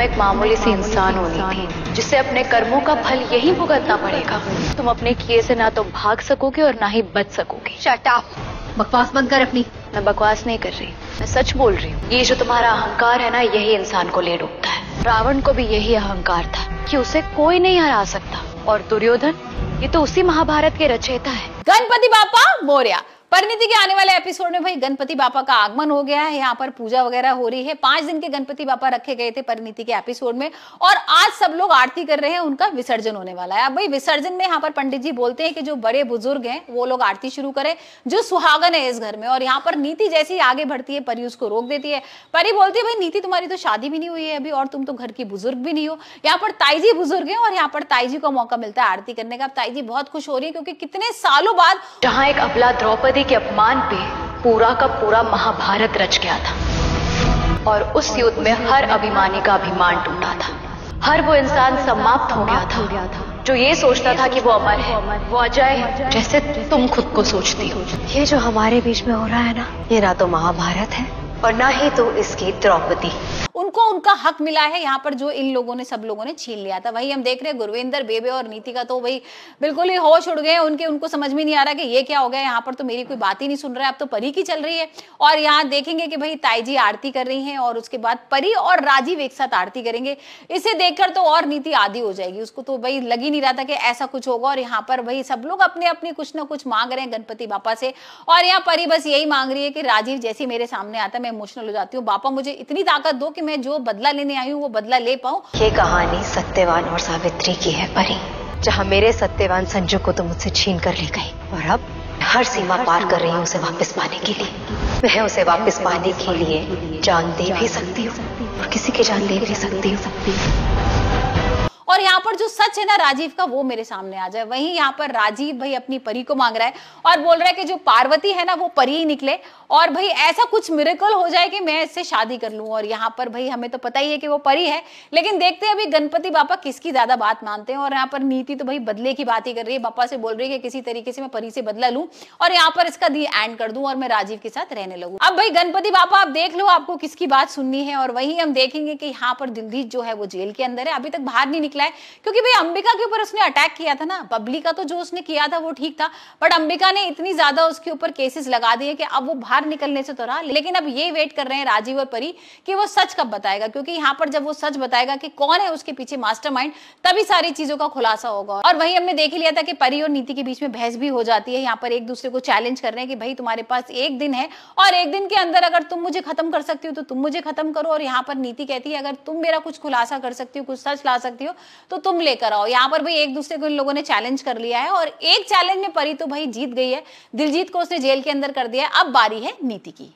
तुम एक मामूली सी इंसान होनी थी जिसे अपने कर्मों का फल यही भुगतना पड़ेगा। तुम अपने किए से ना तो भाग सकोगे और ना ही बच सकोगे। शट अप, बकवास बंद कर अपनी। मैं बकवास नहीं कर रही, मैं सच बोल रही हूँ। ये जो तुम्हारा अहंकार है ना, यही इंसान को ले डूबता है। रावण को भी यही अहंकार था कि उसे कोई नहीं हरा सकता, और दुर्योधन ये तो उसी महाभारत के रचयिता है। गणपति बापा मोरया। परिणीति के आने वाले एपिसोड में भाई गणपति बापा का आगमन हो गया है। यहाँ पर पूजा वगैरह हो रही है। 5 दिन के गणपति बापा रखे गए थे परिणीति के एपिसोड में, और आज सब लोग आरती कर रहे हैं। उनका विसर्जन होने वाला है। अब भाई विसर्जन में यहाँ पर पंडित जी बोलते हैं कि जो बड़े बुजुर्ग हैं वो लोग आरती शुरू करें, जो सुहागन है इस घर में। और यहाँ पर नीति जैसी आगे बढ़ती है, परी उसको रोक देती है। परी बोलती है भाई नीति तुम्हारी तो शादी भी नहीं हुई है अभी, और तुम तो घर की बुजुर्ग भी नहीं हो। यहाँ पर ताई जी बुजुर्ग है, और यहाँ पर ताई जी को मौका मिलता है आरती करने का। ताई जी बहुत खुश हो रही है क्योंकि कितने सालों बाद जहाँ एक अबला द्रौपदी के अपमान पे पूरा का पूरा महाभारत रच गया था, और उस युद्ध में हर अभिमानी का अभिमान टूटा था। हर वो इंसान समाप्त हो गया था जो ये सोचता था कि वो अमर है, वो अजय है, जैसे तुम खुद को सोचती हो। ये जो हमारे बीच में हो रहा है ना, ये ना तो महाभारत है और ना ही तो इसकी द्रौपदी। उनको उनका हक मिला है यहाँ पर, जो इन लोगों ने सब लोगों ने छीन लिया था। वही हम देख रहे हैं गुरविंदर, बेबे और नीति का तो भाई बिल्कुल ही होश उड़ गए उनके। उनको समझ में नहीं आ रहा कि ये क्या हो गया। यहाँ पर तो मेरी कोई बात ही नहीं सुन रहा है, अब तो परी की चल रही है। और यहाँ देखेंगे कि भाई ताई जी आरती कर रही हैं, और उसके बाद परी और राजीव एक साथ आरती करेंगे। इसे देखकर तो और नीति आदी हो जाएगी। उसको तो भाई लग ही नहीं रहा था कि ऐसा कुछ होगा। और यहाँ पर भाई सब लोग अपने अपने कुछ ना कुछ मांग रहे हैं गणपति बापा से। और यहाँ परी बस यही मांग रही है कि राजीव जैसे मेरे सामने आता है मैं इमोशनल हो जाती हूँ। बापा मुझे इतनी ताकत दो कि मैं जो बदला लेने आई हूँ वो बदला ले पाऊं। ये कहानी सत्यवान और सावित्री की है परी, जहाँ मेरे सत्यवान संजू को तो मुझसे छीन कर ले गई, और अब हर सीमा पार कर रही हूँ उसे वापस पाने के लिए। मैं उसे वापस पाने के लिए जान दे भी सकती हूँ और किसी की जान ले भी सकती हूँ। और यहाँ पर जो सच है ना राजीव का, वो मेरे सामने आ जाए। वहीं यहाँ पर राजीव भाई अपनी परी को मांग रहा है और बोल रहा है कि जो पार्वती है ना वो परी ही निकले, और भाई ऐसा कुछ मिरेकल हो जाए कि मैं इससे शादी कर लूं। और यहाँ पर भाई हमें तो पता ही है कि वो परी है, लेकिन देखते हैं अभी गणपति बापा किसकी ज्यादा बात मानते हैं। और यहाँ पर नीति तो भाई बदले की बात ही कर रही है, बापा से बोल रही है कि किसी तरीके से मैं परी से बदला लूं और यहाँ पर इसका दी एंड कर दूं और मैं राजीव के साथ रहने लगूं। अब भाई गणपति बापा आप देख लो आपको किसकी बात सुननी है। और वही हम देखेंगे कि यहाँ पर दिलजीत जो है वो जेल के अंदर है, अभी तक बाहर नहीं निकला है, क्योंकि भाई अंबिका के ऊपर उसने अटैक किया था ना। बबली का तो जो उसने किया था वो ठीक था, बट अंबिका ने इतनी ज्यादा उसके ऊपर केसेस लगा दिए कि अब वो बाहर निकलने से तो रहा। लेकिन अब ये वेट कर रहे हैं राजीव और परी कि वो सच कब बताएगा, क्योंकि यहाँ पर जब वो सच बताएगा कि कौन है उसके पीछे मास्टरमाइंड, तभी सारी चीजों का खुलासा होगा। और वही हमने देख लिया था कि परी और नीति के बीच में बहस भी हो जाती है। यहाँ पर एक दूसरे को चैलेंज कर रहे हैं कि भाई तुम्हारे पास 1 दिन है और 1 दिन के अंदर अगर तुम मुझे खत्म कर सकती हो तो तुम मुझे खत्म करो। और यहाँ पर नीति कहती है अगर तुम मेरा कुछ खुलासा कर सकती हो, कुछ सच ला सकती हो तो तुम लेकर आओ। यहाँ पर भाई एक दूसरे को इन लोगों ने चैलेंज कर लिया है, और एक चैलेंज में परी तो भाई जीत गई है। दिलजीत को उसने जेल के अंदर कर दिया है। अब बारी है नीति की।